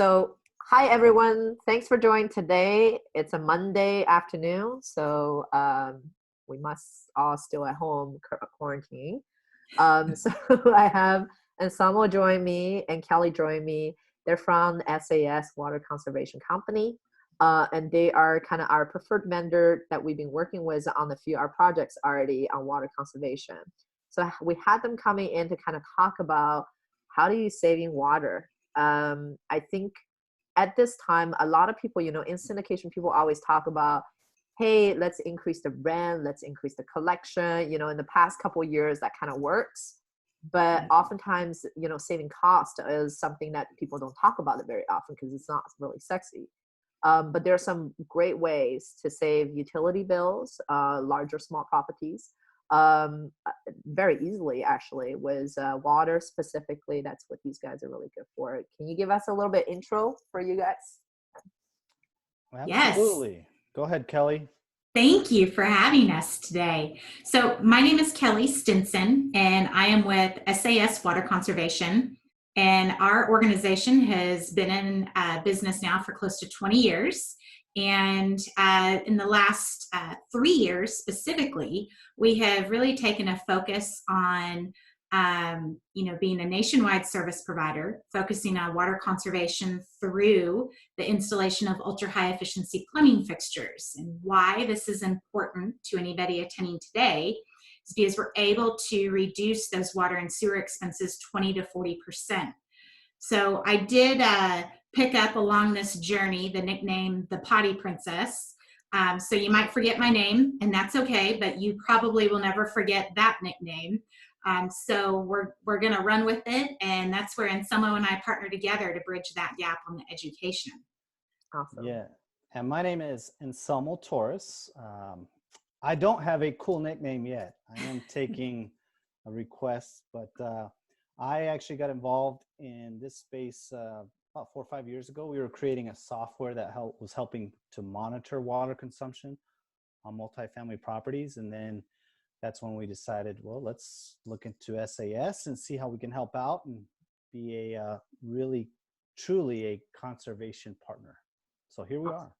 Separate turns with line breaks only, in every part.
So, hi everyone. Thanks for joining today. It's a Monday afternoon, so we must all still at home quarantining. So I have Anselmo join me and Kelly join me. They're from SAS Water Conservation Company, and they are kind of our preferred vendor that we've been working with on a few our projects already on water conservation. So we had them coming in to kind of talk about how do you saving water. I think at this time, a lot of people, in syndication, people always talk about, hey, let's increase the rent, let's increase the collection. In the past couple of years, that kind of works. But oftentimes, saving cost is something that people don't talk about it very often because it's not really sexy. But there are some great ways to save utility bills, large or small properties, very easily actually with water specifically. That's what these guys are really good for. Can you give us a little bit intro for you guys?
Absolutely. Yes. Go ahead, Kelly.
Thank you for having us today. So my name is Kelly Stinson, and I am with SAS Water Conservation. And our organization has been in business now for close to 20 years. And in the last 3 years specifically, we have really taken a focus on being a nationwide service provider, focusing on water conservation through the installation of ultra-high efficiency plumbing fixtures. And why this is important to anybody attending today is because we're able to reduce those water and sewer expenses 20 to 40%. So I did pick up along this journey the nickname, the Potty Princess. So you might forget my name, and that's okay, but you probably will never forget that nickname. So we're going to run with it, and that's where Anselmo and I partner together to bridge that gap on the education.
Awesome.
Yeah, and my name is Anselmo Torres. I don't have a cool nickname yet. I am taking a request, but I actually got involved in this space about 4 or 5 years ago. We were creating a software that was helping to monitor water consumption on multifamily properties, and then that's when we decided, well, let's look into SAS and see how we can help out and be a really, truly a conservation partner. So here we are.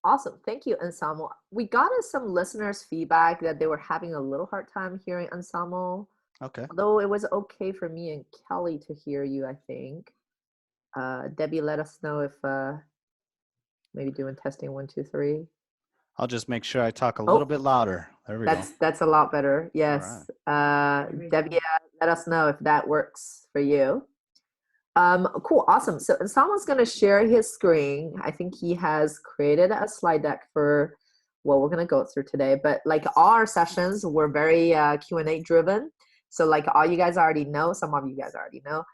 Awesome. Thank you, Anselmo. We got some listeners' feedback that they were having a little hard time hearing Anselmo.
Okay.
Although it was okay for me and Kelly to hear you, I think. Debbie, let us know if maybe doing testing 1, 2, 3.
I'll just make sure I talk a little bit louder. There we go.
That's a lot better. Yes.
Right.
Debbie, let us know if that works for you. Cool. Awesome. So Anselmo's going to share his screen. I think he has created a slide deck for what we're going to go through today. But like all our sessions, we're very Q&A driven. So like all you guys already know, some of you guys already know,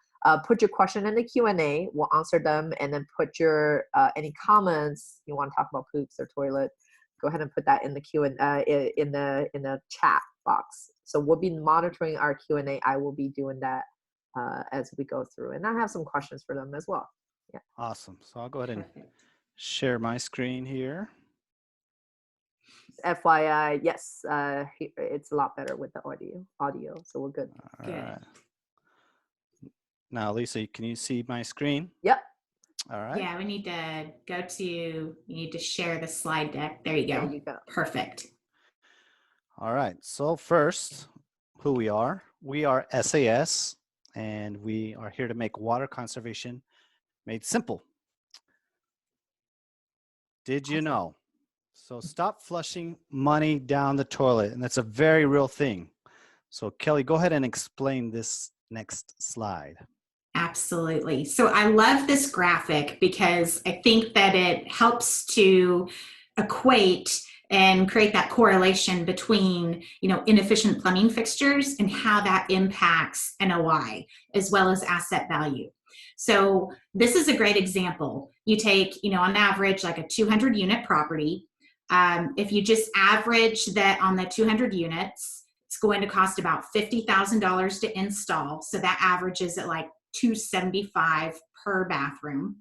put your question in the Q&A. We'll answer them, and then put your any comments you want to talk about poops or toilet. Go ahead and put that in the in the chat box. So we'll be monitoring our Q&A. I will be doing that as we go through, and I have some questions for them as well. Yeah.
Awesome. So I'll go ahead and share my screen here.
FYI, yes, it's a lot better with the audio, so we're good.
All right. Now, Lisa, can you see my screen?
Yep.
All right. Yeah, we need to go to, you need to share the slide deck. There you go.
There you go.
Perfect.
All right. So first, who we are. We are SAS, and we are here to make water conservation made simple. Did you know? So stop flushing money down the toilet, and that's a very real thing. So Kelly, go ahead and explain this next slide.
Absolutely. So I love this graphic because I think that it helps to equate and create that correlation between, inefficient plumbing fixtures and how that impacts NOI as well as asset value. So this is a great example. You take, on average, like a 200 unit property. If you just average that on the 200 units, it's going to cost about $50,000 to install. So that averages at like $275 per bathroom.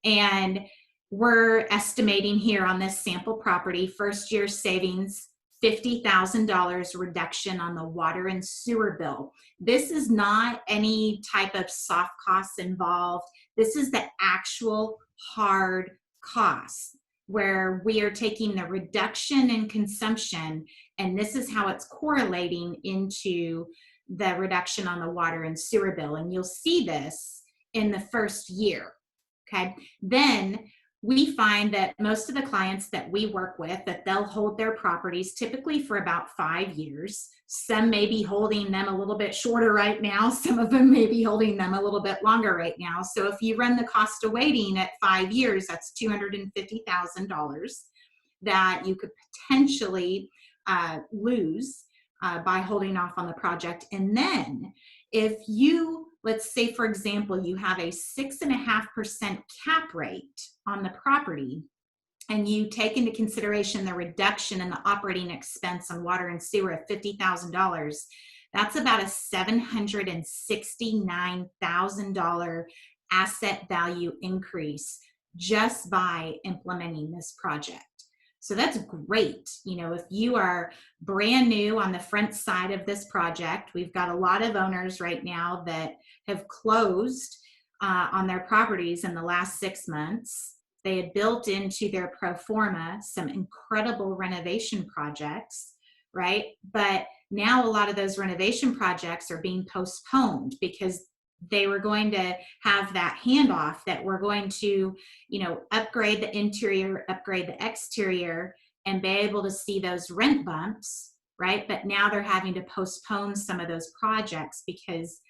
And we're estimating here on this sample property, first year savings $50,000 reduction on the water and sewer bill. This is not any type of soft costs involved. This is the actual hard costs where we are taking the reduction in consumption, and this is how it's correlating into the reduction on the water and sewer bill. And you'll see this in the first year. Okay. Then we find that most of the clients that we work with, that they'll hold their properties typically for about 5 years. Some may be holding them a little bit shorter right now. Some of them may be holding them a little bit longer right now. So if you run the cost of waiting at 5 years, that's $250,000 that you could potentially lose by holding off on the project. And then if you, let's say, for example, you have a 6.5% cap rate on the property, and you take into consideration the reduction in the operating expense on water and sewer of $50,000, that's about a $769,000 asset value increase just by implementing this project. So that's great. You know, if you are brand new on the front side of this project, we've got a lot of owners right now that have closed on their properties in the last 6 months. They had built into their pro forma some incredible renovation projects, right? But now a lot of those renovation projects are being postponed because they were going to have that handoff that we're going to, you know, upgrade the interior, upgrade the exterior, and be able to see those rent bumps, right? But now they're having to postpone some of those projects because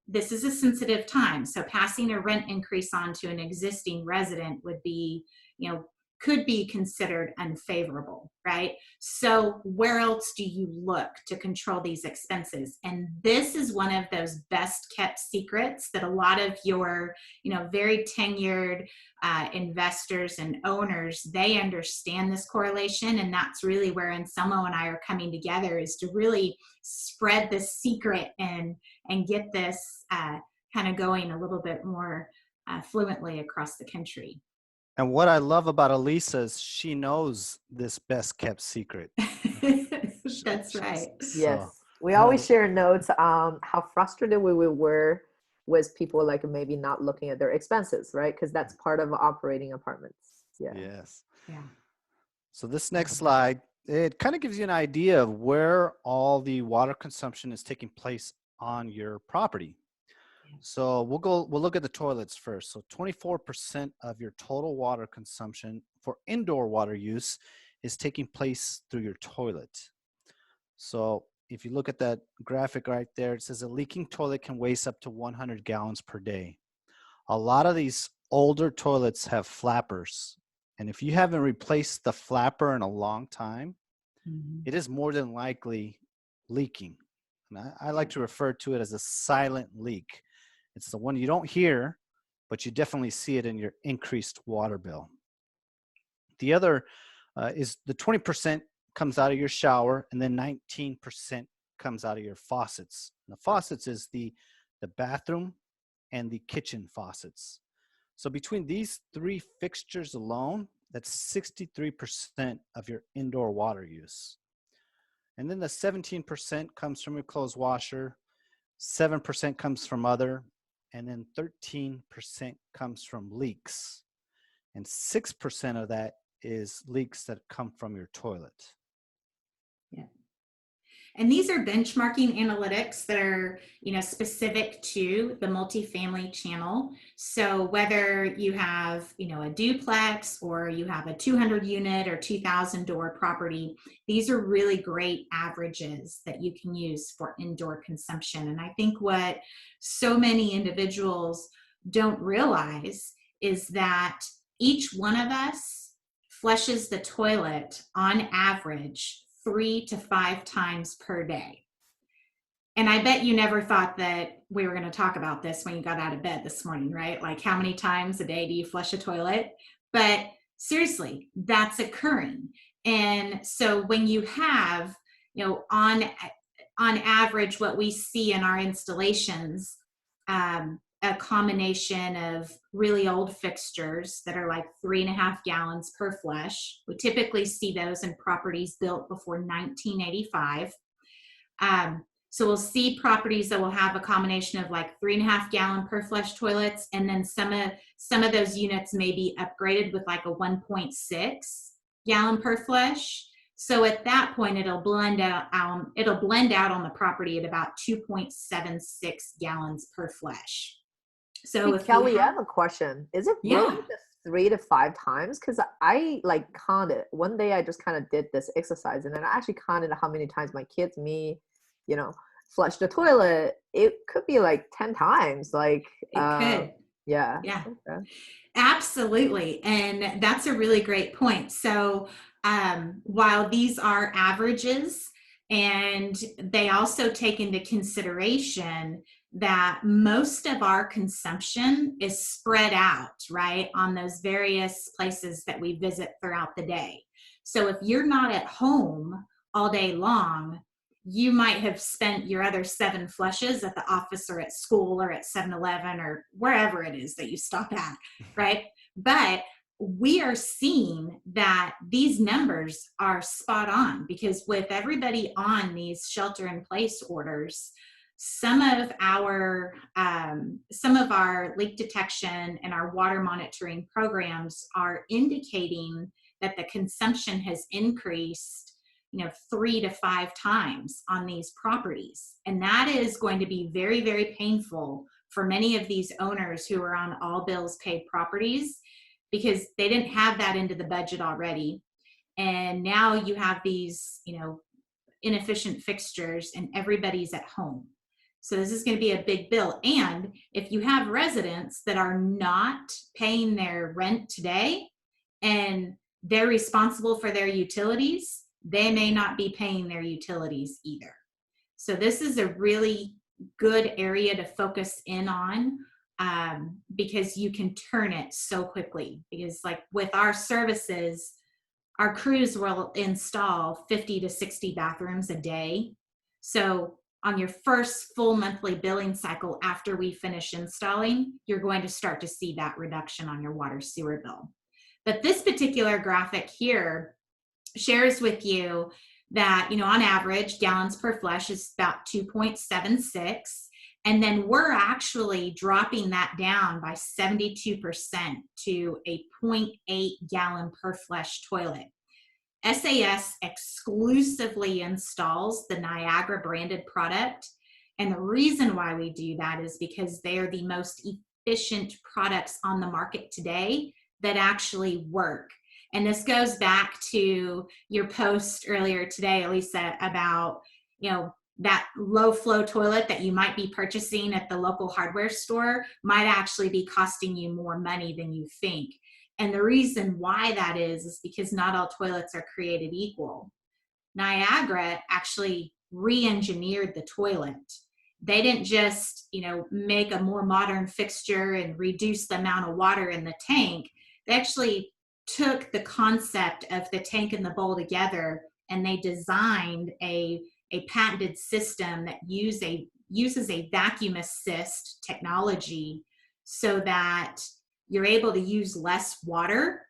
this is a sensitive time. So passing a rent increase on to an existing resident would be, you know, could be considered unfavorable, right? So where else do you look to control these expenses? And this is one of those best kept secrets that a lot of your, you know, very tenured investors and owners, they understand this correlation. And that's really where Anselmo and I are coming together, is to really spread this secret and get this kind of going a little bit more fluently across the country.
And what I love about Elisa is she knows this best kept secret.
That's right.
Yes. We always share notes how frustrated we were with people like maybe not looking at their expenses, right? Because that's part of operating apartments. Yeah.
Yes.
Yeah.
So this next slide, it kind of gives you an idea of where all the water consumption is taking place on your property. So we'll look at the toilets first. So 24% of your total water consumption for indoor water use is taking place through your toilet. So if you look at that graphic right there, it says a leaking toilet can waste up to 100 gallons per day. A lot of these older toilets have flappers. And if you haven't replaced the flapper in a long time, it is more than likely leaking. And I like to refer to it as a silent leak. It's the one you don't hear, but you definitely see it in your increased water bill. The other is the 20% comes out of your shower, and then 19% comes out of your faucets. And the faucets is the bathroom and the kitchen faucets. So between these three fixtures alone, that's 63% of your indoor water use. And then the 17% comes from your clothes washer, 7% comes from other, and then 13% comes from leaks. And 6% of that is leaks that come from your toilet.
Yeah. And these are benchmarking analytics that are, you know, specific to the multifamily channel. So whether you have, you know, a duplex or you have a 200 unit or 2,000 door property, these are really great averages that you can use for indoor consumption. And I think what so many individuals don't realize is that each one of us flushes the toilet on average 3 to 5 times per day. And I bet you never thought that we were going to talk about this when you got out of bed this morning, right? Like, how many times a day do you flush a toilet? But seriously, that's occurring. And so when you have, you know, on average, what we see in our installations, a combination of really old fixtures that are like 3.5 gallons per flush. We typically see those in properties built before 1985. So we'll see properties that will have a combination of like 3.5 gallon per flush toilets, and then some of those units may be upgraded with like a 1.6 gallon per flush. So at that point, it'll blend out on the property at about 2.76 gallons per flush. So
Hey, Kelly, I have a question. Is it really
yeah,
just 3 to 5 times? Because I like counted. One day I just kind of did this exercise, and then I actually counted how many times my kids, me, flush the toilet. It could be like 10 times. Like,
it could.
yeah.
Yeah.
Okay.
Absolutely. And that's a really great point. So while these are averages, and they also take into consideration that most of our consumption is spread out, right, on those various places that we visit throughout the day. So if you're not at home all day long, you might have spent your other 7 flushes at the office or at school or at 7-Eleven or wherever it is that you stop at, right? But we are seeing that these numbers are spot on, because with everybody on these shelter-in-place orders, some of our leak detection and our water monitoring programs are indicating that the consumption has increased 3 to 5 times on these properties. And that is going to be very, very painful for many of these owners who are on all bills paid properties, because they didn't have that into the budget already. And now you have these, inefficient fixtures and everybody's at home. So this is going to be a big bill. And if you have residents that are not paying their rent today and they're responsible for their utilities, they may not be paying their utilities either. So this is a really good area to focus in on, because you can turn it so quickly. Because like with our services, our crews will install 50 to 60 bathrooms a day. So on your first full monthly billing cycle after we finish installing, you're going to start to see that reduction on your water sewer bill. But this particular graphic here shares with you that, on average, gallons per flush is about 2.76. And then we're actually dropping that down by 72% to a 0.8 gallon per flush toilet. SAS exclusively installs the Niagara branded product. And the reason why we do that is because they are the most efficient products on the market today that actually work. And this goes back to your post earlier today, Elisa, about, that low flow toilet that you might be purchasing at the local hardware store might actually be costing you more money than you think. And the reason why that is because not all toilets are created equal. Niagara actually re-engineered the toilet. They didn't just, make a more modern fixture and reduce the amount of water in the tank. They actually took the concept of the tank and the bowl together, and they designed a patented system that uses a vacuum assist technology so that you're able to use less water,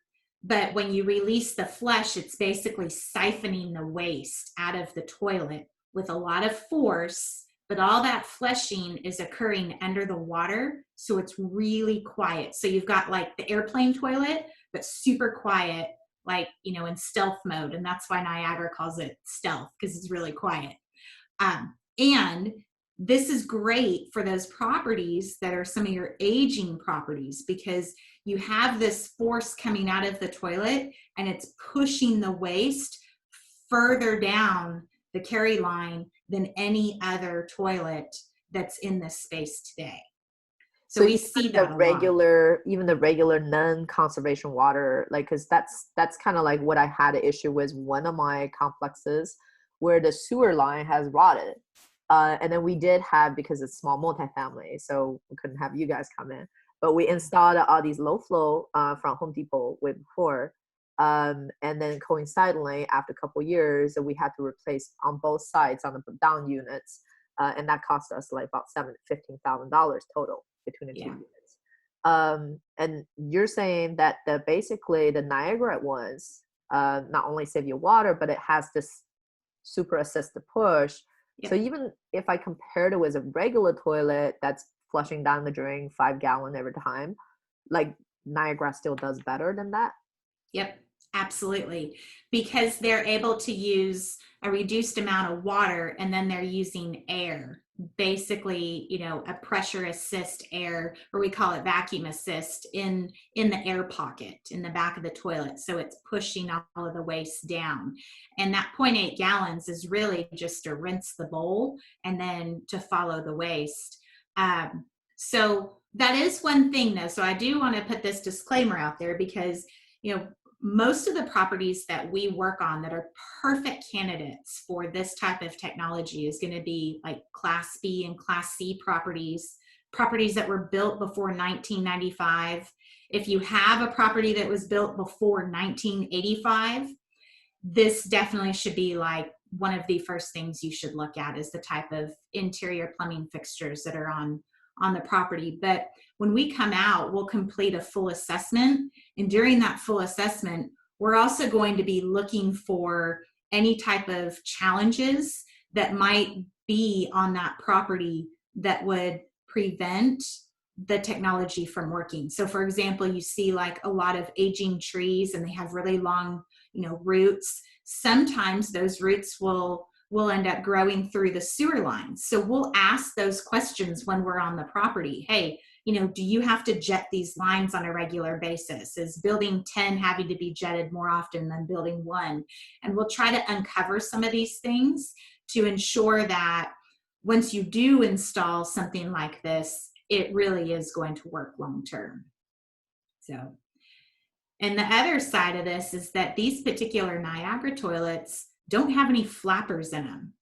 but when you release the flush, it's basically siphoning the waste out of the toilet with a lot of force, but all that flushing is occurring under the water, so it's really quiet. So you've got like the airplane toilet, but super quiet, like, in stealth mode. And that's why Niagara calls it stealth, because it's really quiet. And this is great for those properties that are some of your aging properties, because you have this force coming out of the toilet and it's pushing the waste further down the carry line than any other toilet that's in this space today. So we see that
even the regular non-conservation water, like, because that's kind of like what I had an issue with one of my complexes where the sewer line has rotted. And then we did have, because it's small multifamily, so we couldn't have you guys come in, but we installed all these low flow from Home Depot way before. And then coincidentally, after a couple of years, we had to replace on both sides on the down units. And that cost us like about $15,000 total, between the two
Yeah.
units. And you're saying that basically the Niagara ones not only save you water, but it has this super assisted push.
Yep.
So even if I compared it with a regular toilet that's flushing down the drain 5 gallon every time, like Niagara still does better than that.
Yep, absolutely. Because they're able to use a reduced amount of water, and then they're using air, basically, a pressure assist air, or we call it vacuum assist, in the air pocket in the back of the toilet. So it's pushing all of the waste down. And that 0.8 gallons is really just to rinse the bowl and then to follow the waste. So that is one thing, though. So I do want to put this disclaimer out there, because most of the properties that we work on that are perfect candidates for this type of technology is going to be like Class B and Class C properties that were built before 1995. If you have a property that was built before 1985, this definitely should be like one of the first things you should look at, is the type of interior plumbing fixtures that are on the property. But when we come out, we'll complete a full assessment. And during that full assessment, we're also going to be looking for any type of challenges that might be on that property that would prevent the technology from working. So for example, you see like a lot of aging trees and they have really long, roots. Sometimes those roots will end up growing through the sewer lines. So we'll ask those questions when we're on the property. Hey, do you have to jet these lines on a regular basis? Is building 10 having to be jetted more often than building 1? And we'll try to uncover some of these things to ensure that once you do install something like this, it really is going to work long term. So, and the other side of this is that these particular Niagara toilets don't have any flappers in them.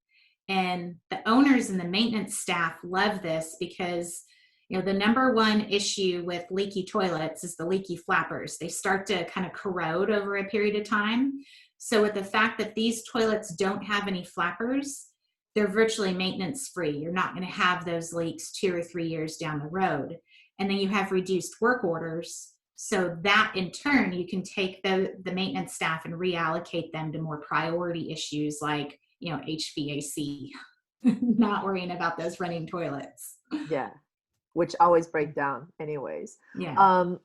And the owners and the maintenance staff love this, because the number one issue with leaky toilets is the leaky flappers. They start to kind of corrode over a period of time. So with the fact that these toilets don't have any flappers, they're virtually maintenance free. You're not going to have those leaks 2 or 3 years down the road. And then you have reduced work orders. So that in turn, you can take the maintenance staff and reallocate them to more priority issues like, HVAC, not worrying about those running toilets.
Yeah, which always break down anyways.
Yeah.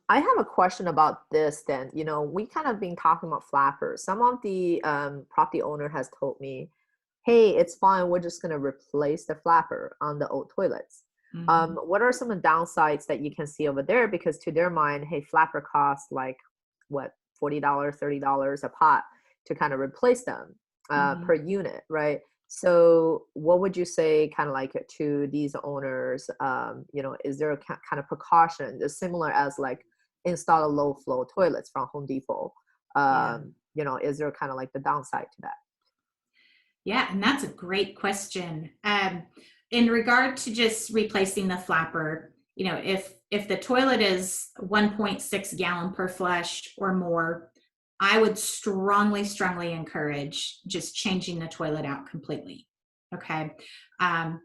I have a question about this then. We kind of been talking about flappers. Some of the property owner has told me, hey, it's fine, we're just going to replace the flapper on the old toilets.
Mm-hmm.
What are some of the downsides that you can see over there? Because to their mind, hey, flapper costs like what, $40, $30 a pot to kind of replace them per unit, right? So what would you say kind of like to these owners? Is there a kind of precaution that's similar as like install a low flow toilets from Home Depot? Is there kind of like the downside to that?
Yeah, and that's a great question. In regard to just replacing the flapper, if the toilet is 1.6 gallon per flush or more, I would strongly encourage just changing the toilet out completely. Okay.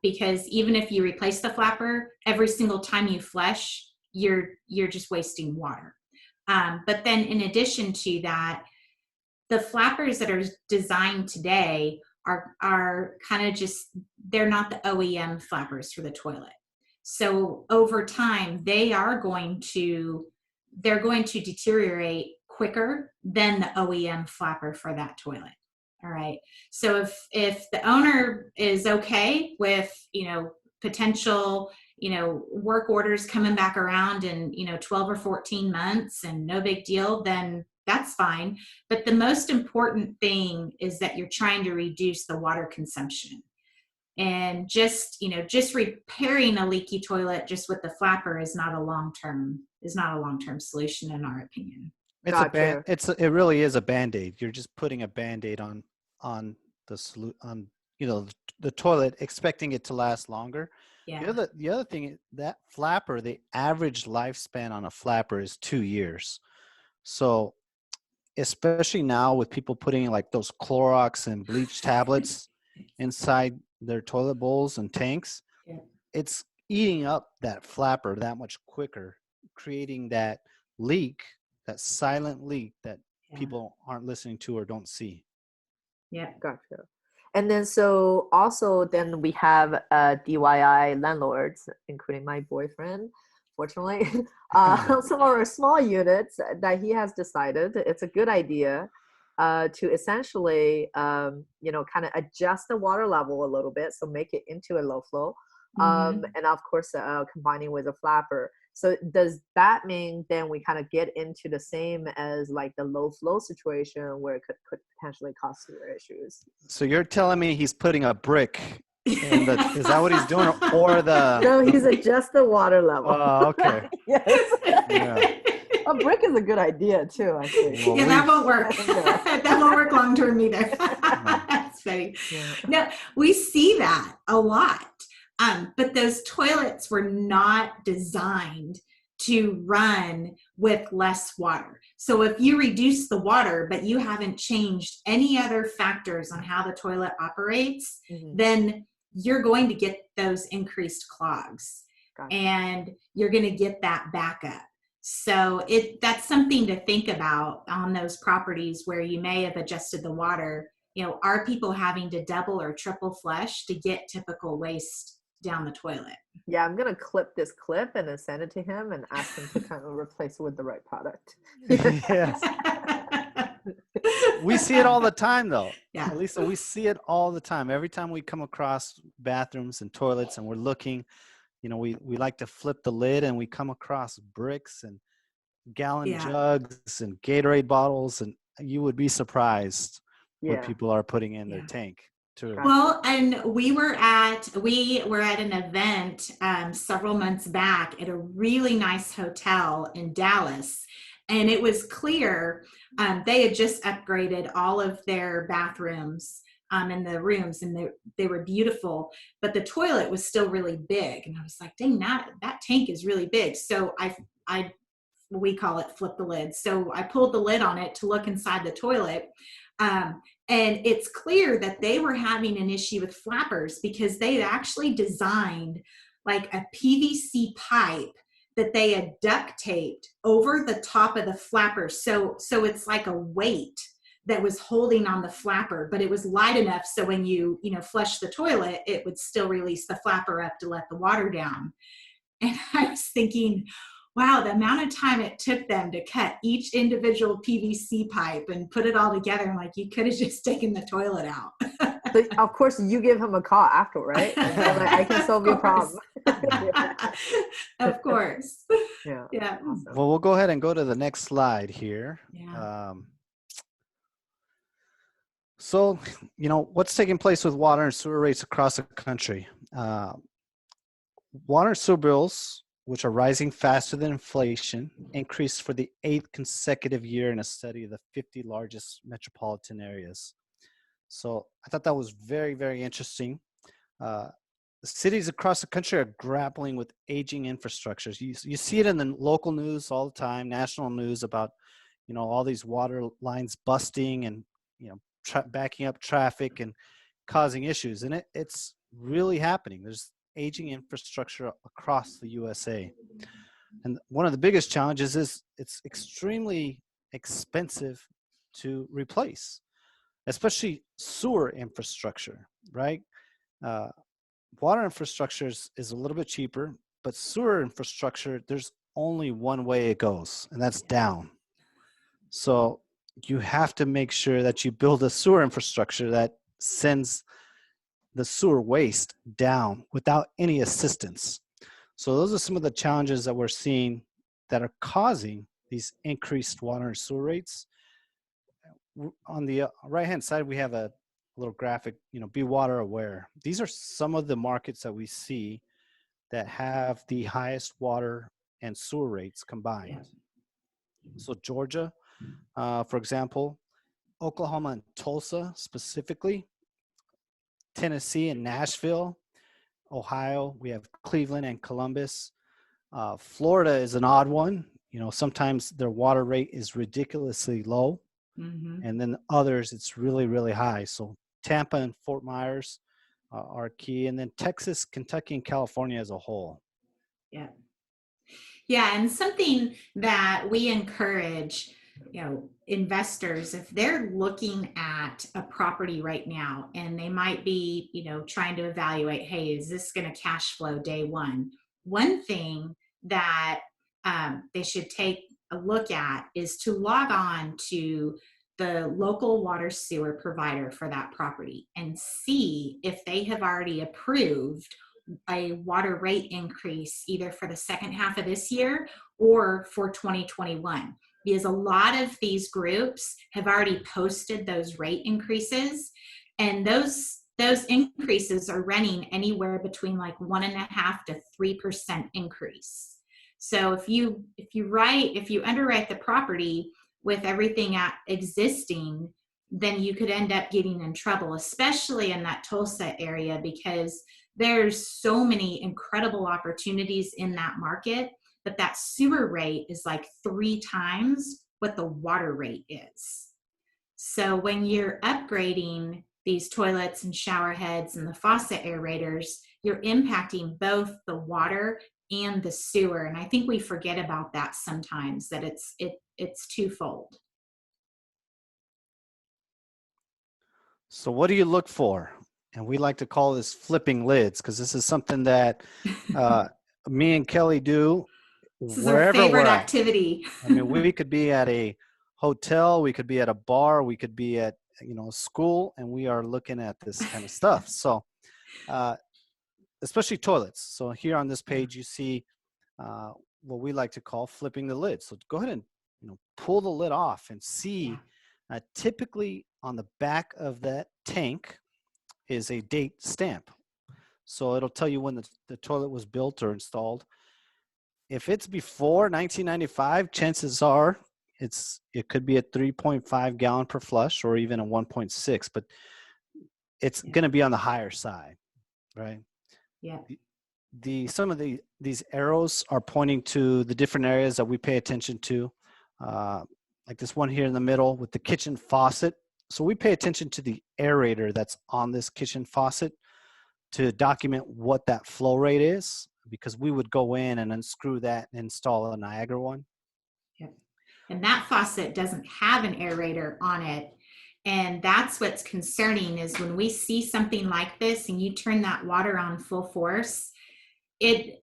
Because even if you replace the flapper, every single time you flush, you're just wasting water. But then in addition to that, the flappers that are designed today are kind of just, they're not the OEM flappers for the toilet. So over time, they're going to deteriorate quicker than the OEM flapper for that toilet. All right. So if the owner is okay with, potential, work orders coming back around in, 12 or 14 months and no big deal, then that's fine. But the most important thing is that you're trying to reduce the water consumption. And just repairing a leaky toilet just with the flapper is not a long-term solution in our opinion.
It really is a Band-Aid. You're just putting a Band-Aid on the toilet, expecting it to last longer.
Yeah.
The other thing, that flapper, the average lifespan on a flapper is 2 years. So especially now with people putting like those Clorox and bleach tablets inside their toilet bowls and tanks,
Yeah.
it's eating up that flapper that much quicker, creating that leak, that silent leak that
Yeah.
people aren't listening to or don't see.
Yeah.
Gotcha. And then so also then we have DIY landlords, including my boyfriend, fortunately. Some of our small units that he has decided it's a good idea to essentially, kind of adjust the water level a little bit, so make it into a low flow. And of course, combining with a flapper. So does that mean then we kind of get into the same as like the low flow situation where it could potentially cause sewer issues?
So you're telling me he's putting a brick in the, is that what he's doing? Or the,
No, he's adjust the water level.
oh, okay.
Yes.
Yeah.
A brick is a good idea too, actually.
Well,
Yeah, that won't work.
No.
That won't work long term either. That's funny.
Yeah.
No, we see that a lot. But those toilets were not designed to run with less water. So if you reduce the water, but you haven't changed any other factors on how the toilet operates, then you're going to get those increased clogs.
Gotcha.
And you're going to get that backup. So that's something to think about on those properties where you may have adjusted the water. Are people having to double or triple flush to get typical waste down the toilet?
Yeah, I'm gonna clip this clip and then send it to him and ask him to kind of replace it with the right product.
Yes. We see it all the time though.
Yeah.
Lisa, we see it all the time. Every time we come across bathrooms and toilets and we're looking, we like to flip the lid and we come across bricks and gallon jugs and Gatorade bottles, and you would be surprised what people are putting in their tank.
Well, and we were at an event several months back at a really nice hotel in Dallas, and it was clear they had just upgraded all of their bathrooms in the rooms, and they were beautiful, but the toilet was still really big, and I was like, dang, that tank is really big. So we call it flip the lid. So I pulled the lid on it to look inside the toilet. And it's clear that they were having an issue with flappers because they had actually designed like a PVC pipe that they had duct taped over the top of the flapper. So it's like a weight that was holding on the flapper, but it was light enough so when you flush the toilet, it would still release the flapper up to let the water down. And I was thinking, wow, the amount of time it took them to cut each individual PVC pipe and put it all together. I'm like, you could have just taken the toilet out.
So of course, you give him a call after, right? And then, like, I can solve your problem.
Of course.
Yeah.
Awesome.
Well, we'll go ahead and go to the next slide here.
Yeah.
So, what's taking place with water and sewer rates across the country? Water and sewer bills, which are rising faster than inflation, increased for the 8th consecutive year in a study of the 50 largest metropolitan areas. So I thought that was very, very interesting. The cities across the country are grappling with aging infrastructures. You see it in the local news all the time, national news about, all these water lines busting and, backing up traffic and causing issues. And it's really happening. There's aging infrastructure across the USA. And one of the biggest challenges is it's extremely expensive to replace, especially sewer infrastructure, right? Water infrastructure is a little bit cheaper, but sewer infrastructure, there's only one way it goes, and that's down. So you have to make sure that you build a sewer infrastructure that sends the sewer waste down without any assistance. So those are some of the challenges that we're seeing that are causing these increased water and sewer rates. On the right-hand side, we have a little graphic, be water aware. These are some of the markets that we see that have the highest water and sewer rates combined. So Georgia, for example, Oklahoma and Tulsa specifically, Tennessee and Nashville, Ohio, we have Cleveland and Columbus. Florida is an odd one. Sometimes their water rate is ridiculously low. And then others, it's really, really high. So Tampa and Fort Myers, are key. And then Texas, Kentucky, and California as a whole.
Yeah. Yeah, and something that we encourage, investors, if they're looking at a property right now and they might be, trying to evaluate, hey, is this going to cash flow day one? One thing that they should take a look at is to log on to the local water sewer provider for that property and see if they have already approved a water rate increase either for the second half of this year or for 2021, because a lot of these groups have already posted those rate increases, and those increases are running anywhere between like 1.5% to 3% increase. So if you underwrite the property with everything existing, then you could end up getting in trouble, especially in that Tulsa area, because there's so many incredible opportunities in that market, but that sewer rate is like 3 times what the water rate is. So when you're upgrading these toilets and shower heads and the faucet aerators, you're impacting both the water and the sewer. And I think we forget about that sometimes, that it's twofold.
So what do you look for? And we like to call this flipping lids, because this is something that me and Kelly do
This is
wherever
our favorite
we're at.
activity.
I mean, we could be at a hotel, we could be at a bar, we could be at school, and we are looking at this kind of stuff. So especially toilets. So here on this page you see what we like to call flipping the lid. So go ahead and pull the lid off and see. Typically on the back of that tank is a date stamp. So it'll tell you when the toilet was built or installed. If it's before 1995, chances are it could be a 3.5 gallon per flush or even a 1.6, but it's going to be on the higher side, right?
Yeah.
Some of these arrows are pointing to the different areas that we pay attention to, like this one here in the middle with the kitchen faucet. So we pay attention to the aerator that's on this kitchen faucet to document what that flow rate is, because we would go in and unscrew that and install a Niagara one.
Yep. And that faucet doesn't have an aerator on it. And that's what's concerning, is when we see something like this and you turn that water on full force, it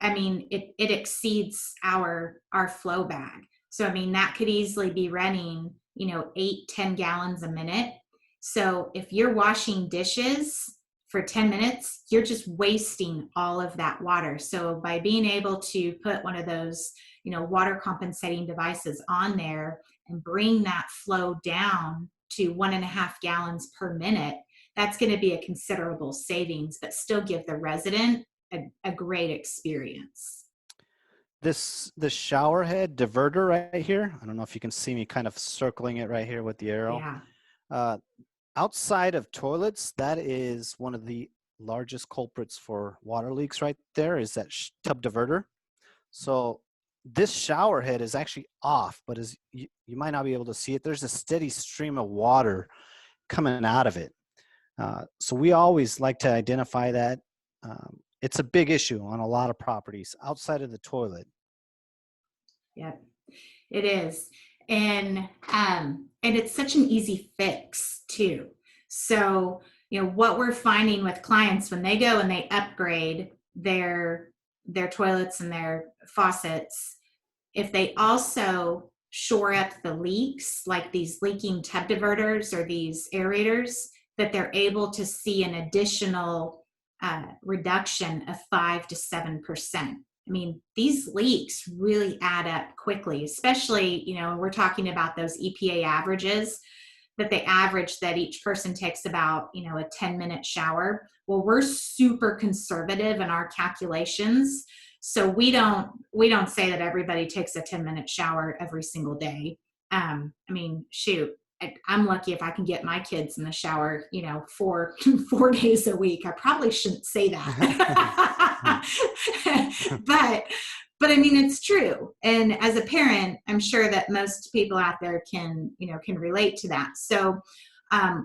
exceeds our flow bag. So, that could easily be running, 8-10 gallons a minute. So if you're washing dishes for 10 minutes, you're just wasting all of that water. So by being able to put one of those, water compensating devices on there and bring that flow down to 1.5 gallons per minute, that's going to be a considerable savings, but still give the resident a great experience.
The shower head diverter right here, I don't know if you can see me kind of circling it right here with the arrow.
Yeah.
Outside of toilets, that is one of the largest culprits for water leaks right there, is that tub diverter. So this shower head is actually off, but as you might not be able to see it, there's a steady stream of water coming out of it. So we always like to identify that. It's a big issue on a lot of properties outside of the toilet.
Yeah, it is. And it's such an easy fix too. So, what we're finding with clients when they go and they upgrade their toilets and their faucets, if they also shore up the leaks, like these leaking tub diverters or these aerators, that they're able to see an additional reduction of 5 to 7%. These leaks really add up quickly, especially, we're talking about those EPA averages, that they average that each person takes about, a 10-minute shower. Well, we're super conservative in our calculations. So we don't say that everybody takes a 10-minute shower every single day. Shoot, I'm lucky if I can get my kids in the shower, 4 days a week. I probably shouldn't say that. but it's true. And as a parent, I'm sure that most people out there can relate to that. So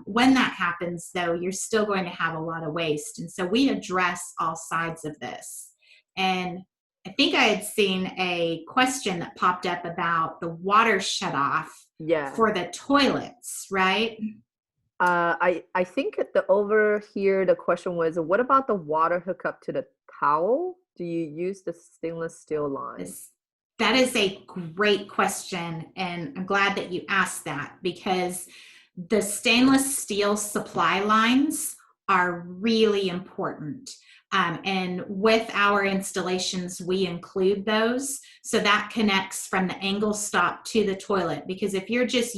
When that happens, though, you're still going to have a lot of waste. And so we address all sides of this. And I think I had seen a question that popped up about the water shut off
Yeah.
for the toilets, right?
I think over here the question was, what about the water hookup to the towel? Do you use the stainless steel line?
That is a great question, and I'm glad that you asked that, because the stainless steel supply lines are really important. And with our installations, we include those. So that connects from the angle stop to the toilet. Because if you just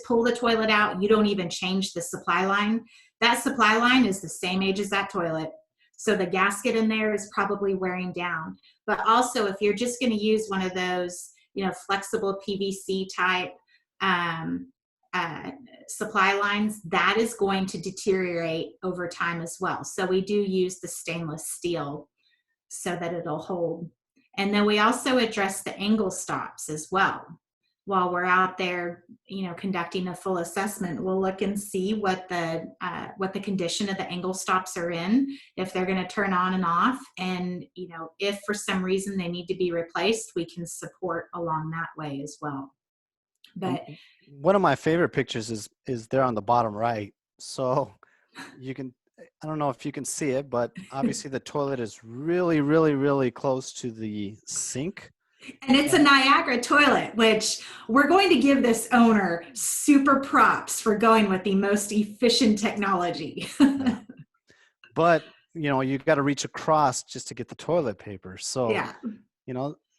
pull the toilet out, you don't even change the supply line, that supply line is the same age as that toilet. So the gasket in there is probably wearing down. But also, if you're just going to use one of those, flexible PVC type supply lines, that is going to deteriorate over time as well. So we do use the stainless steel so that it'll hold. And then we also address the angle stops as well. While we're out there, conducting a full assessment, we'll look and see what the condition of the angle stops are in, if they're going to turn on and off, and if for some reason they need to be replaced, we can support along that way as well. But
one of my favorite pictures is there on the bottom right. So you can, I don't know if you can see it, but obviously the toilet is really, really, really close to the sink.
And it's a Niagara toilet, which we're going to give this owner super props for going with the most efficient technology.
Yeah. But, you got to reach across just to get the toilet paper. So,
yeah.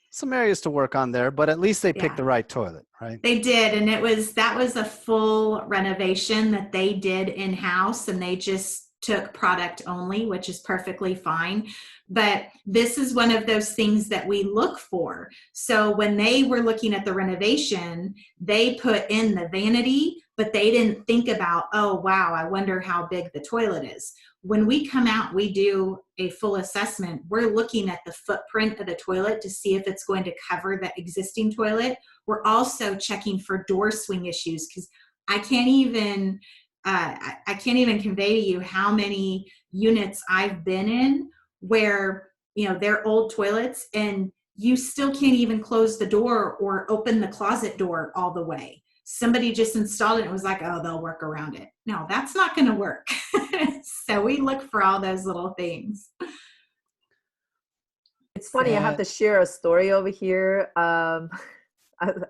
Some areas to work on there, but at least they picked the right toilet, right?
They did. And that was a full renovation that they did in-house, and they just took product only, which is perfectly fine. But this is one of those things that we look for. So when they were looking at the renovation, they put in the vanity, but they didn't think about, oh, wow, I wonder how big the toilet is. When we come out, we do a full assessment. We're looking at the footprint of the toilet to see if it's going to cover the existing toilet. We're also checking for door swing issues, because I can't even convey to you how many units I've been in where, they're old toilets and you still can't even close the door or open the closet door all the way. Somebody just installed it and was like, oh, they'll work around it. No, that's not going to work. So we look for all those little things.
It's funny, I have to share a story over here. I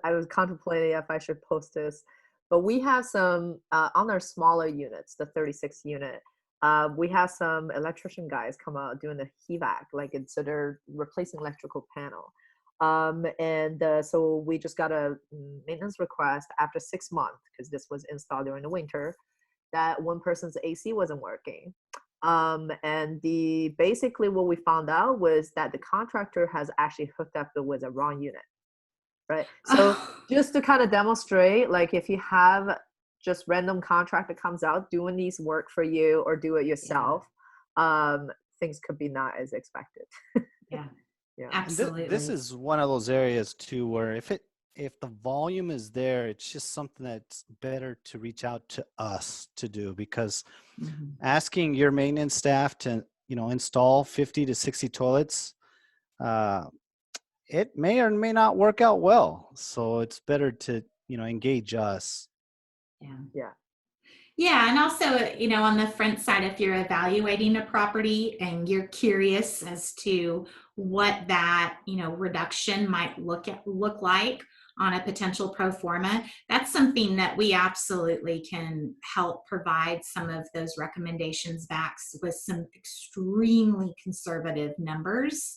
was contemplating if I should post this, but we have some, on our smaller units, the 36 unit, we have some electrician guys come out doing the HVAC, so they're replacing electrical panel. So we just got a maintenance request after 6 months, because this was installed during the winter, that one person's AC wasn't working. Basically what we found out was that the contractor has actually hooked up with a wrong unit, right? So just to kind of demonstrate, if you have just random contractor comes out doing these work for you or do it yourself, things could be not as expected.
Yeah.
Yeah,
absolutely.
This is one of those areas too where if the volume is there, it's just something that's better to reach out to us to do, because asking your maintenance staff to install 50 to 60 toilets, it may or may not work out well. So it's better to engage us.
Yeah, and also, on the front side, if you're evaluating a property and you're curious as to what that, reduction might look like on a potential pro forma, that's something that we absolutely can help provide some of those recommendations back with some extremely conservative numbers.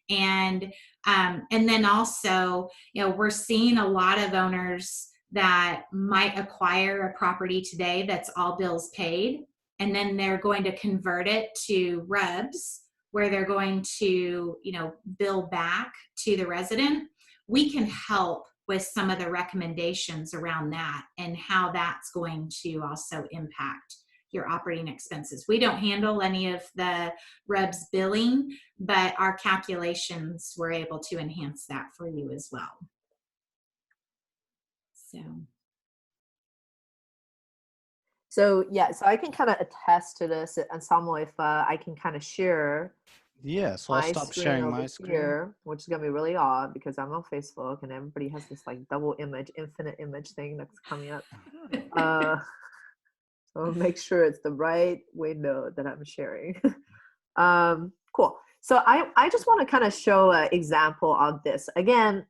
And then also, we're seeing a lot of owners that might acquire a property today that's all bills paid, and then they're going to convert it to RUBS, where they're going to, bill back to the resident. We can help with some of the recommendations around that and how that's going to also impact your operating expenses. We don't handle any of the RUBS billing, but our calculations were able to enhance that for you as well. So
So yeah, so I can kind of attest to this, Anselmo, if I can kind of share
Yeah, so I'll
my
stop
screen
sharing
over
my screen.
here, which is gonna be really odd because I'm on Facebook and everybody has this like double image, infinite image thing that's coming up. Uh, so I'll make sure it's the right window that I'm sharing. Cool. So I just want to kind of show an example of this. Again,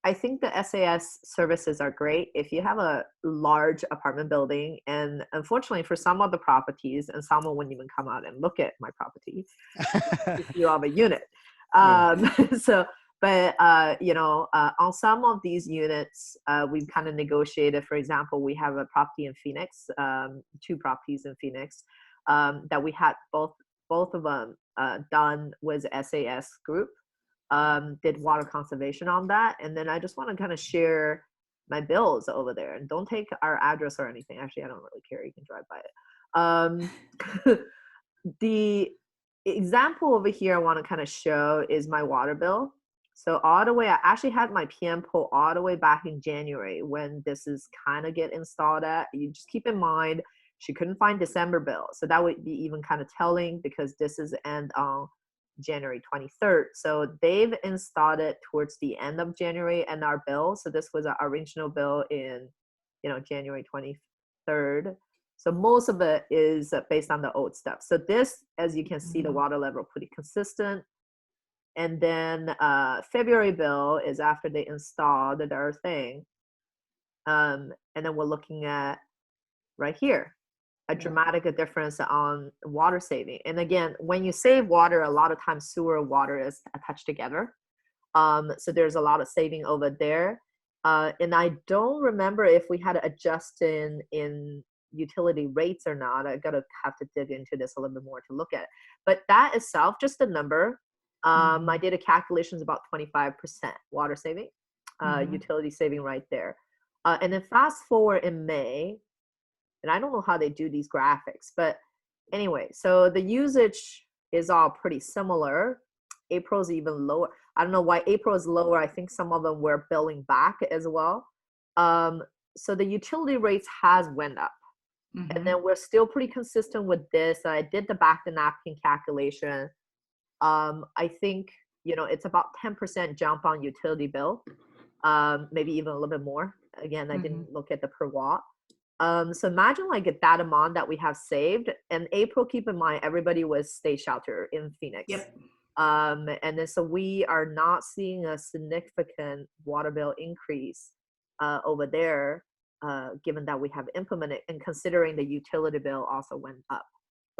I think the SAS services are great if you have a large apartment building, and unfortunately for some of the properties, and someone wouldn't even come out and look at my property if you have a unit.
Yeah.
So, but on some of these units, we've kind of negotiated. For example, we have a property in Phoenix, two properties in Phoenix, that we had both of them done with SAS group. Did water conservation on that, and then I just want to kind of share my bills over there, and don't take our address or anything. Actually, I don't really care. You can drive by it. The example over here I want to kind of show is my water bill. So all the way, I actually had my PM pull all the way back in January when this is kind of get installed at. You just keep in mind, she couldn't find December bill. So that would be even kind of telling because this is end on January 23rd. So they've installed it towards the end of January and our bill. So this was our original bill in, January 23rd. So most of it is based on the old stuff. So this, as you can see, the water level pretty consistent. And then February bill is after they installed their thing. And then we're looking at right here, a dramatic difference on water saving. And again, when you save water, a lot of times sewer water is attached together. So there's a lot of saving over there. And I don't remember if we had to adjust in utility rates or not. I have to dig into this a little bit more to look at it. But that itself, just a number. I did a calculations about 25% water saving, utility saving right there. And then fast forward in May, and I don't know how they do these graphics, but anyway, so the usage is all pretty similar. April's even lower. I don't know why April is lower. I think some of them were billing back as well. So the utility rates has went up. And then we're still pretty consistent with this. I did the back the napkin calculation. I think, it's about 10% jump on utility bill, maybe even a little bit more. Again, I didn't look at the per watt. So imagine like that amount that we have saved. And April, keep in mind, everybody was stay shelter in Phoenix.
Yep.
And then so we are not seeing a significant water bill increase over there, given that we have implemented and considering the utility bill also went up,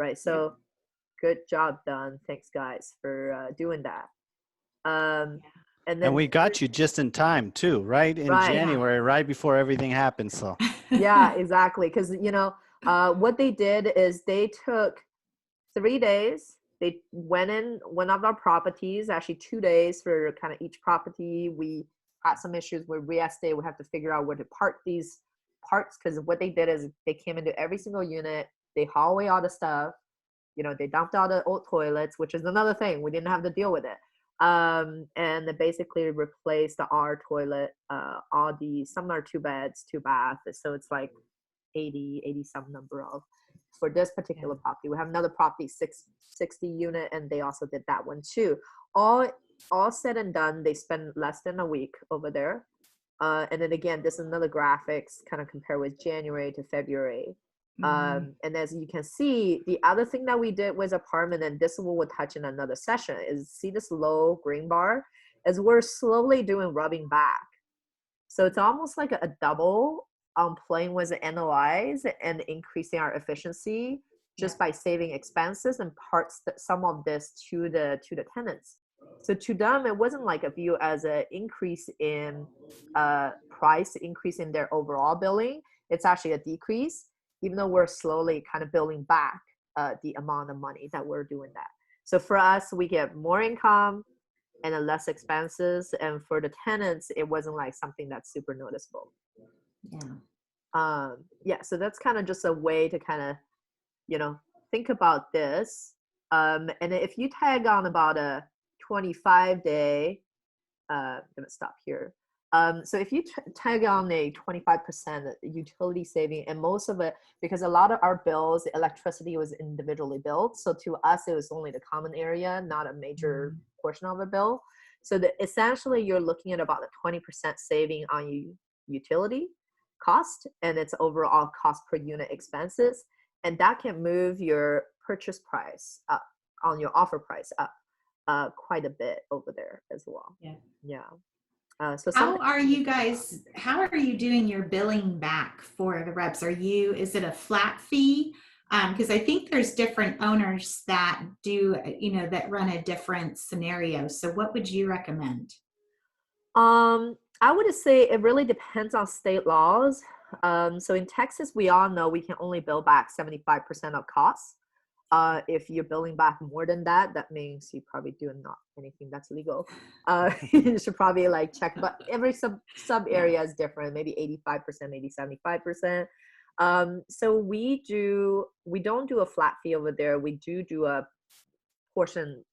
right? So good job done. Thanks guys for doing that.
And we got you just in time too, right? In January, right before everything happened. So
yeah, exactly. Because what they did is they took 3 days. They went in one of our properties, actually 2 days for kind of each property. We had some issues with real estate. We have to figure out where to park these parts, because what they did is they came into every single unit, they haul away all the stuff, they dumped all the old toilets, which is another thing. We didn't have to deal with it. And they basically replaced our toilet, all the, some are 2 beds, 2 baths. So it's like 80 some number of, for this particular property. We have another property, 60 unit, and they also did that one too. All said and done, they spent less than a week over there. And then again, this is another graphics kind of compare with January to February. And as you can see, the other thing that we did with apartment, and this one we'll touch in another session, is see this low green bar, as we're slowly doing rubbing back. So it's almost like a double playing with the NOIs and increasing our efficiency just by saving expenses and parts that some of this to the tenants. So to them, it wasn't like a view as an increase in price, increase in their overall billing. It's actually a decrease, even though we're slowly kind of building back the amount of money that we're doing that. So for us, we get more income and then less expenses. And for the tenants, it wasn't like something that's super noticeable. So that's kind of just a way to kind of, think about this. And if you tag on about a 25-day, I'm gonna stop here. So if you tag on a 25% utility saving, and most of it, because a lot of our bills, the electricity was individually billed. So to us, it was only the common area, not a major portion of a bill. So essentially you're looking at about a 20% saving on utility cost, and its overall cost per unit expenses. And that can move your purchase price up on your offer price up quite a bit over there as well. Yeah.
How are you doing your billing back for the reps? Is it a flat fee? Because I think there's different owners that do, that run a different scenario. So what would you recommend?
I would say it really depends on state laws. So in Texas, we all know we can only bill back 75% of costs. If you're billing back more than that, that means you're probably doing not anything that's legal. You should probably check, but every sub area is different, maybe 85%, maybe 75%. So we don't do a flat fee over there. We do a portion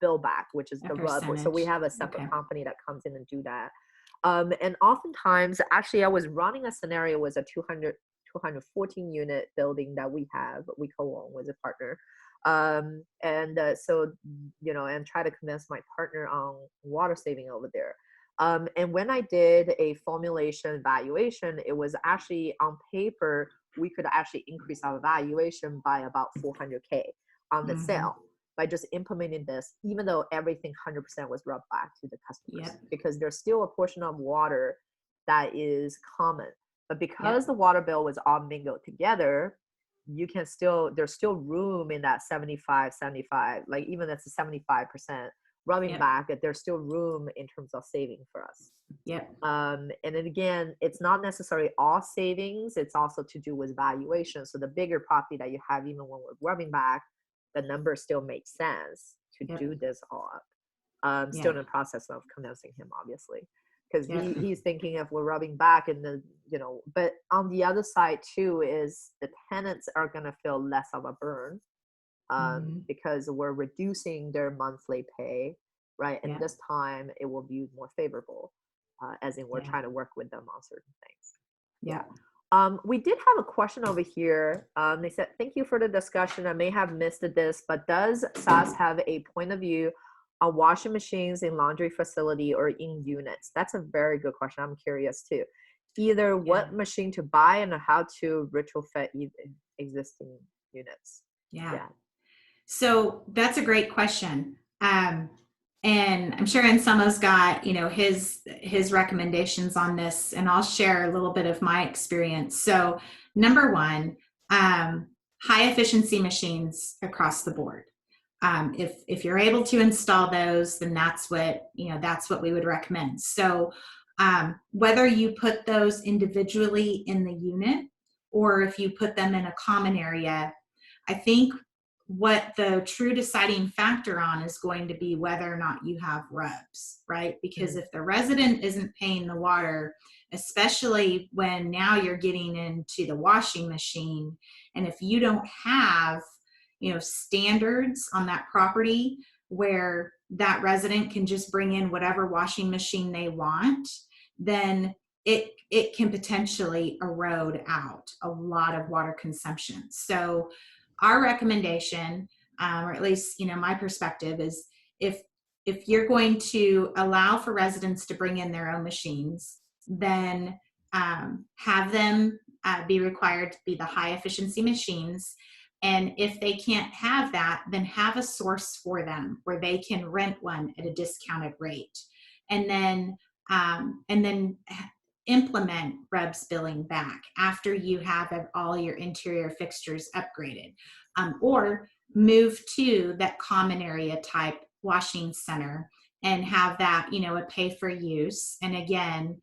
bill back, which is the rub. So we have a separate company that comes in and do that. And oftentimes, actually, I was running a scenario with a 214 unit building that we co-own with a partner. So, and try to convince my partner on water saving over there. And when I did a formulation valuation, it was actually on paper, we could actually increase our valuation by about $400K on the sale by just implementing this, even though everything 100% was rubbed back to the customers, because there's still a portion of water that is common. But because the water bill was all mingled together, there's still room in that 75, even that's a 75% rubbing back, that there's still room in terms of saving for us. And then again, it's not necessarily all savings. It's also to do with valuation. So the bigger property that you have, even when we're rubbing back, the number still makes sense to do this all up. Still in the process of convincing him, obviously, because he's thinking if we're rubbing back and but on the other side too is the tenants are going to feel less of a burn because we're reducing their monthly pay, right? And this time it will be more favorable, as in we're trying to work with them on certain things. We did have a question over here. They said, thank you for the discussion. I may have missed this, but does SAS have a point of view on washing machines in laundry facility or in units? That's a very good question. I'm curious too. Either what machine to buy and how to retrofit existing units.
So that's a great question. And I'm sure Anselmo's got, his recommendations on this, and I'll share a little bit of my experience. So number one, high efficiency machines across the board. If you're able to install those, then that's what we would recommend. So whether you put those individually in the unit or if you put them in a common area, I think what the true deciding factor on is going to be whether or not you have rubs, right? Because if the resident isn't paying the water, especially when now you're getting into the washing machine, and if you don't have, standards on that property where that resident can just bring in whatever washing machine they want, then it can potentially erode out a lot of water consumption. So our recommendation, or at least, my perspective is if you're going to allow for residents to bring in their own machines, then have them be required to be the high efficiency machines. And if they can't have that, then have a source for them where they can rent one at a discounted rate. And then implement REBS billing back after you have all your interior fixtures upgraded, or move to that common area type washing center and have that, a pay for use. And again,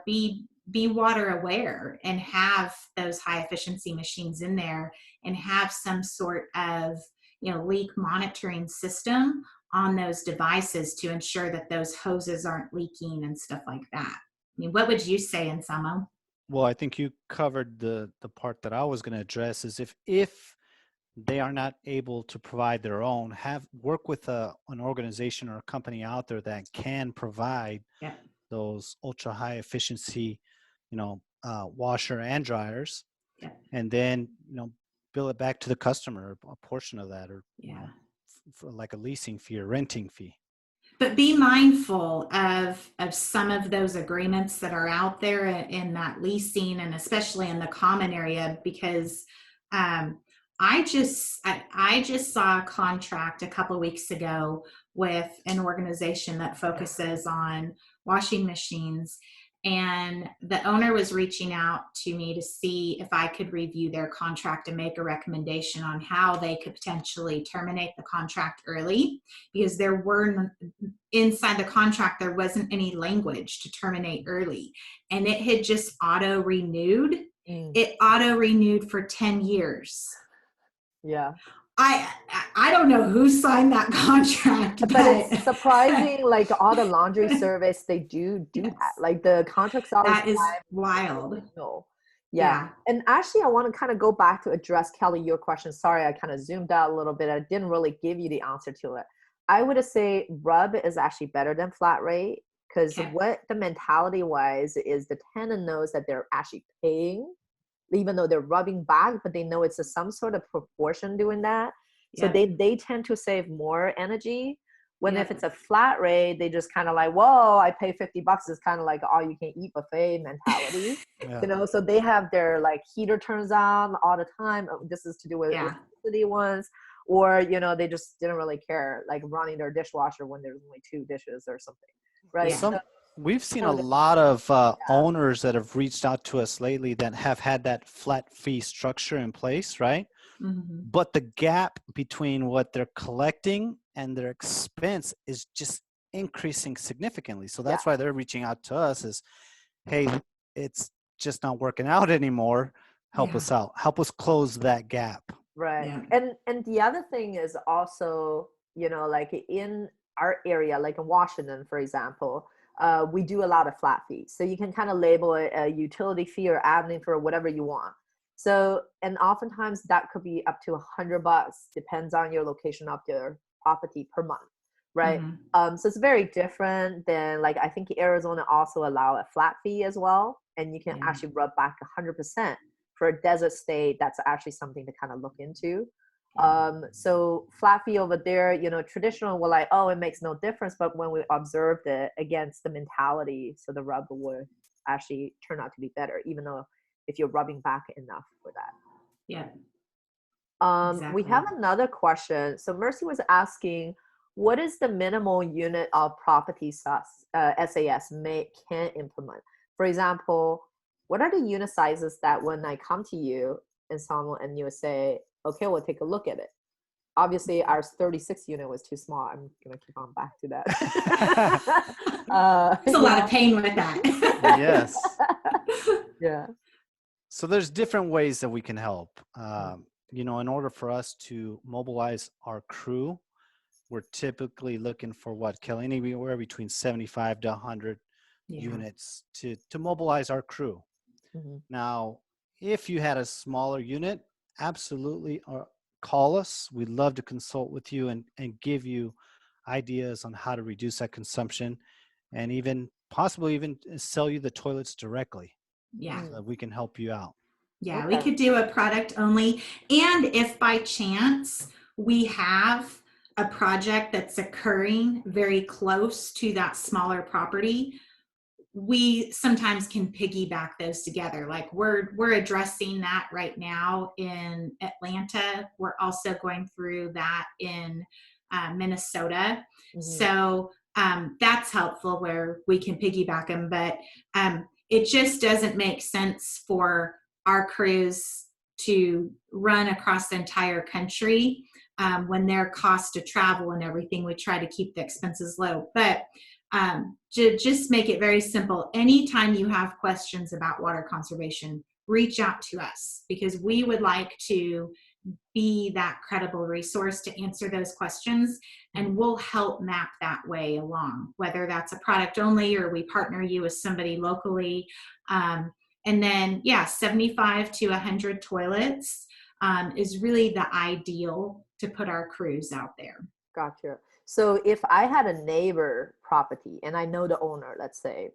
be water aware and have those high efficiency machines in there and have some sort of, leak monitoring system on those devices to ensure that those hoses aren't leaking and stuff like that. I mean, what would you say, Anselmo?
Well, I think you covered the part that I was going to address is if they are not able to provide their own, work with an organization or a company out there that can provide those ultra high efficiency, washer and dryers,
Yeah.
and then, bill it back to the customer, a portion of that, or,
Yeah.
for like a leasing fee or renting fee.
But be mindful of some of those agreements that are out there in that leasing, and especially in the common area, because I just saw a contract a couple weeks ago with an organization that focuses on washing machines, and the owner was reaching out to me to see if I could review their contract and make a recommendation on how they could potentially terminate the contract early, because there were inside the contract, there wasn't any language to terminate early, and it had just auto renewed. It auto renewed for 10 years.
Yeah.
I don't know who signed that contract,
but it's surprising, like all the laundry service, they do
Yes.
that. Like the contracts always
that is wild.
no.
Yeah.
And actually, I want to kind of go back to address, Kelly, your question. Sorry, I kind of zoomed out a little bit. I didn't really give you the answer to it. I would say rub is actually better than flat rate, because what the mentality wise is, the tenant knows that they're actually paying, even though they're rubbing back, but they know it's some sort of proportion doing that. So they tend to save more energy. When if it's a flat rate, they just kind of like, whoa, I pay $50. It's kind of like all you can eat buffet mentality. So they have their like heater turns on all the time. This is to do with electricity ones, or they just didn't really care, like running their dishwasher when there's only 2 dishes or something, right?
We've seen a lot of owners that have reached out to us lately that have had that flat fee structure in place, right?
Mm-hmm.
But the gap between what they're collecting and their expense is just increasing significantly. So that's why they're reaching out to us is, hey, it's just not working out anymore. Help us out. Help us close that gap.
Right. And the other thing is also, like in our area, like in Washington, for example, we do a lot of flat fees. So you can kind of label it a utility fee or admin for whatever you want. So, and oftentimes that could be up to $100, depends on your location of your property per month, right?
Mm-hmm.
So it's very different than, like, I think Arizona also allow a flat fee as well. And you can actually rub back 100%. For a desert state, that's actually something to kind of look into. So flat fee over there, traditional, we're like, oh, it makes no difference. But when we observed it against the mentality, so the rub would actually turn out to be better, even though if you're rubbing back enough for that. We have another question. So Mercy was asking, what is the minimal unit of property SAS can implement? For example, what are the unit sizes that when I come to you, Anselmo, and you say, okay, we'll take a look at it. Obviously, our 36 unit was too small. I'm going to keep on back to that.
There's a lot of pain with that.
Yes.
Yeah.
So there's different ways that we can help. In order for us to mobilize our crew, we're typically looking for what, Kelly? Anywhere between 75 to 100 units to mobilize our crew. Now, if you had a smaller unit, absolutely call us. We'd love to consult with you and give you ideas on how to reduce that consumption, and even possibly even sell you the toilets directly. So that we can help you out.
We could do a product only. And if by chance we have a project that's occurring very close to that smaller property, we sometimes can piggyback those together. Like we're addressing that right now in Atlanta. We're also going through that in Minnesota. So that's helpful where we can piggyback them, but it just doesn't make sense for our crews to run across the entire country when their cost to travel and everything. We try to keep the expenses low, but to just make it very simple, anytime you have questions about water conservation, reach out to us, because we would like to be that credible resource to answer those questions, and we'll help map that way along, whether that's a product only or we partner you with somebody locally. And then 75 to 100 toilets is really the ideal to put our crews out there.
Gotcha. So if I had a neighbor property and I know the owner, let's say,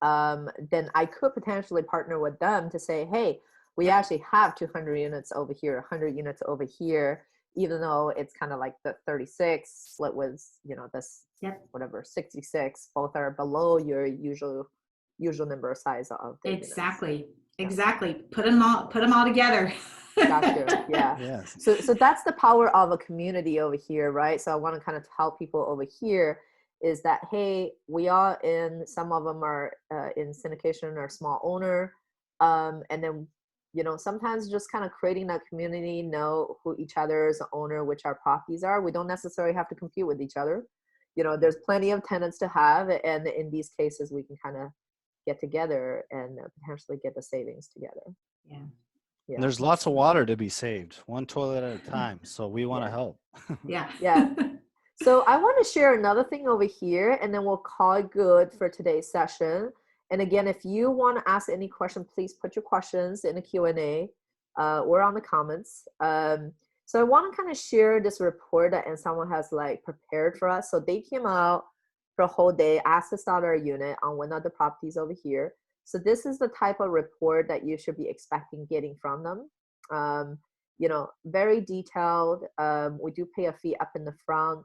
then I could potentially partner with them to say, hey, we actually have 200 units over here, 100 units over here, even though it's kind of like the 36 split with, you know, this whatever 66, both are below your usual number of size of the
Exactly.
units.
Exactly. Put them all together.
Gotcha. Yeah.
Yes.
So that's the power of a community over here, right? So I want to kind of tell people over here is that, hey, we are in, some of them are in syndication or small owner, and then, you know, sometimes just kind of creating that community, know who each other's owner, which our properties are. We don't necessarily have to compete with each other. You know, there's plenty of tenants to have, and in these cases, we can kind of get together and potentially get the savings together.
Yeah.
Yeah.
There's lots of water to be saved, one toilet at a time. So we want to help.
Yeah.
Yeah. So I want to share another thing over here, and then we'll call it good for today's session. And again, if you want to ask any question, please put your questions in the Q&A or on the comments. So I want to kind of share this report that Anselmo has like prepared for us. So they came out for a whole day, asked us out our unit on one of the properties over here. So this is the type of report that you should be expecting getting from them. You know, very detailed. We do pay a fee up in the front.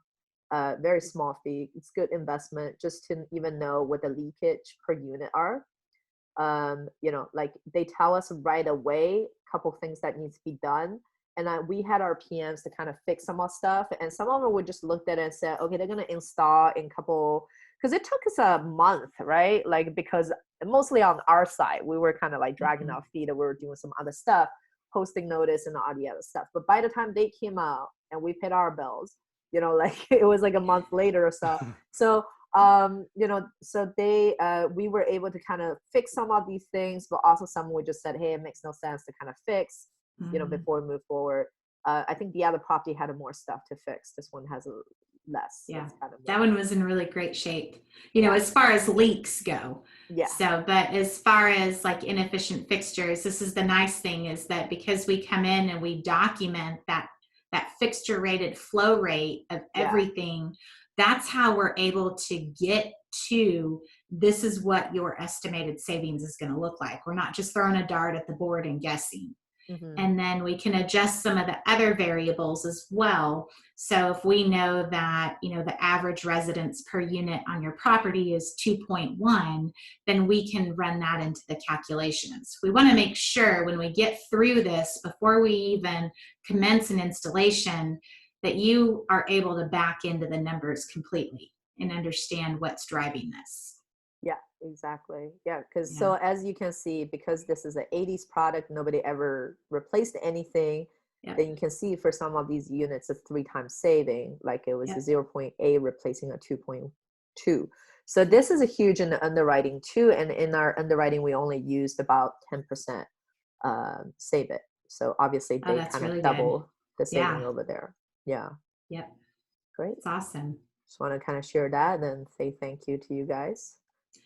Very small fee. It's good investment just to even know what the leakage per unit are. You know, like they tell us right away a couple things that needs to be done, and we had our PMs to kind of fix some of stuff, and some of them would just looked at it and said, okay, they're gonna install in couple, because it took us a month, right? Like, because mostly on our side, we were kind of like dragging our feet, and we were doing some other stuff, posting notice and all the other stuff. But by the time they came out and we paid our bills, you know, like it was like a month later or so. So, you know, so they, we were able to kind of fix some of these things, but also some we just said, hey, it makes no sense to kind of fix, you know, before we move forward. I think the other property had more stuff to fix. This one has less.
Yeah,
kind of
that one was in really great shape, you know, as far as leaks go.
Yeah.
So, but as far as like inefficient fixtures, this is the nice thing is that because we come in and we document that fixture rated flow rate of everything, that's how we're able to get to, this is what your estimated savings is going to look like. We're not just throwing a dart at the board and guessing. And then we can adjust some of the other variables as well. So if we know that, you know, the average residence per unit on your property is 2.1, then we can run that into the calculations. We want to make sure when we get through this, before we even commence an installation, that you are able to back into the numbers completely and understand what's driving this.
Yeah, exactly. Yeah, because so as you can see, because this is an 80s product, nobody ever replaced anything. Then you can see for some of these units, it's 3 times saving. Like it was a 0.8 replacing a 2.2. So this is a huge in the underwriting too. And in our underwriting, we only used about 10% save it. So obviously they kind of
really
double the saving over there. Yeah.
Yep.
Great.
It's awesome.
Just want to kind of share that and say thank you to you guys.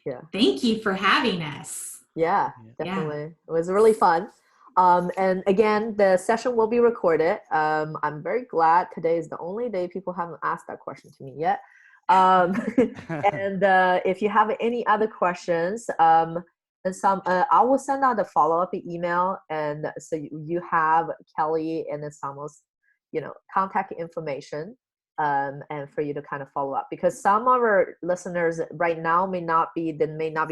Yeah.
Thank you for having us.
Yeah, definitely. It was really fun. And again, the session will be recorded. I'm very glad today is the only day people haven't asked that question to me yet. And if you have any other questions, and I will send out a follow-up email, and so you have Kelly and Anselmo's, you know, contact information. And for you to kind of follow up, because some of our listeners right now may not be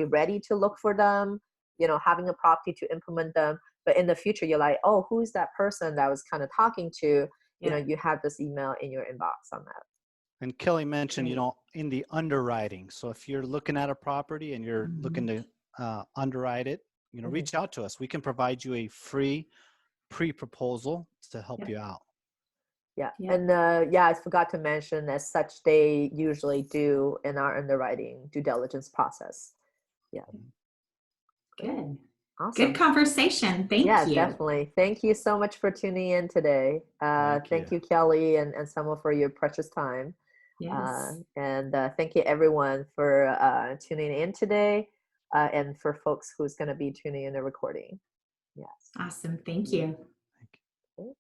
ready to look for them, you know, having a property to implement them. But in the future, you're like, oh, who's that person that I was kind of talking to? You know, you have this email in your inbox on that.
And Kelly mentioned, you know, in the underwriting. So if you're looking at a property and you're looking to underwrite it, you know, reach out to us. We can provide you a free pre-proposal to help you out.
Yeah. And I forgot to mention, as such, they usually do in our underwriting due diligence process. Yeah.
Good.
Awesome.
Good conversation. Thank you.
Yeah, definitely. Thank you so much for tuning in today. Thank you, Kelly and Anselmo, for your precious time.
Yes.
And thank you, everyone, for tuning in today, and for folks who's going to be tuning in the recording. Yes.
Awesome. Thank you.
Thank you.